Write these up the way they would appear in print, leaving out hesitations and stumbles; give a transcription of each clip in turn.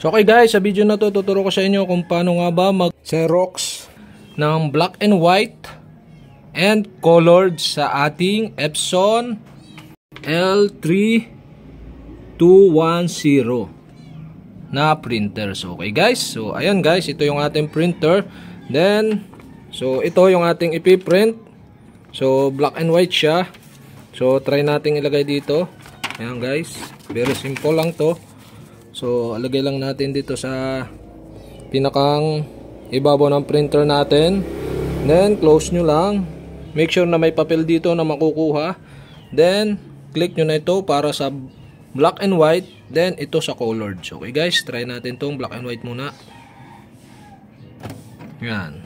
So okay guys, sa video na to tuturo ko sa inyo kung paano nga ba mag-Xerox ng black and white and colored sa ating Epson L3210 na printer. So okay guys, so ayan guys, ito yung ating printer. Then so ito yung ating ipiprint. So black and white siya. So try nating ilagay dito. Ayan guys, very simple lang to. So alagay lang natin dito sa pinakang ibabaw ng printer natin. Then close nyo lang. Make sure na may papel dito na makukuha. Then click nyo na ito para sa black and white. Then ito sa colored. So okay guys, try natin tong black and white muna. Yan.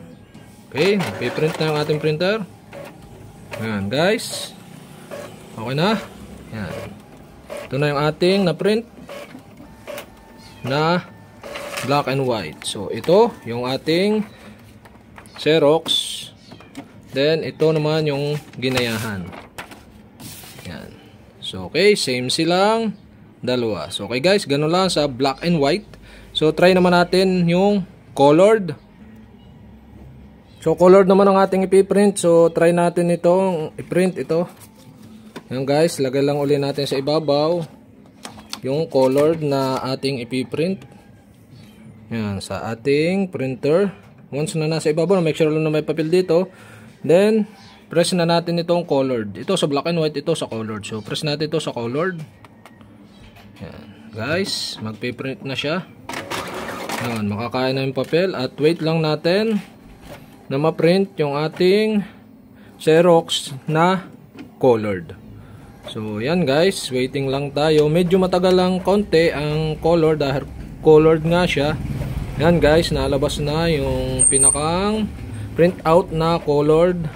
Okay, magpiprint na yung ating printer. Yan guys. Okay na. Yan. Ito na yung ating na print na black and white. So ito yung ating Xerox. Then ito naman yung ginayahan. Yan. So okay, same silang dalawa. So okay guys, ganun lang sa black and white. So try naman natin yung colored. So colored naman ang ating ipiprint. So try natin itong i-print ito. Yan guys, lagay lang uli natin sa ibabaw yung colored na ating ipiprint. Yan, sa ating printer. Once na nasa ibabaw, make sure lang na may papel dito. Then, press na natin itong colored. Ito sa black and white, ito sa colored. So, press natin ito sa colored. Yan, guys, magpiprint na siya. Yan, makakaya na yung papel. At wait lang natin na ma-print yung ating Xerox na colored. So yan guys, waiting lang tayo. Medyo matagal lang konti ang color dahil colored nga siya. Yan guys, nalabas na yung pinakang print out na colored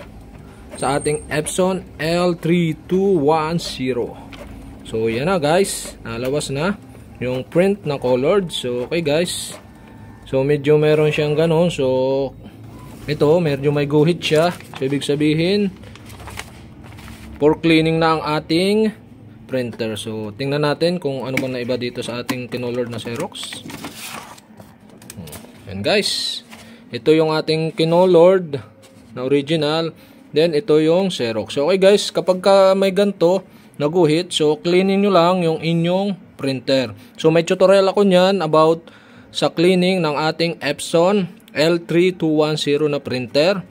sa ating Epson L3210. So yan na guys, nalabas na yung print na colored. So okay guys, so medyo meron siyang ganon. So ito, medyo may guhit siya. So ibig sabihin for cleaning na ang ating printer. So tingnan natin kung ano ba na iba dito sa ating kinolored na Xerox. Yan guys, ito yung ating kinolored na original. Then ito yung Xerox. So okay guys, kapag may ganito naguhit, so cleaning nyo lang yung inyong printer. So may tutorial ako nyan about sa cleaning ng ating Epson L3210 na printer.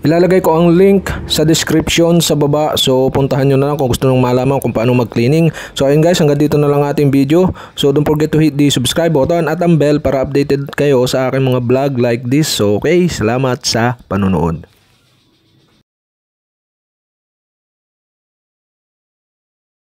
Ilalagay ko ang link sa description sa baba. So puntahan nyo na lang kung gusto nyo malaman kung paano mag-cleaning. So ayun guys, hanggang dito na lang ating video. So don't forget to hit the subscribe button at ang bell para updated kayo sa aking mga vlog like this. So okay, salamat sa panonood.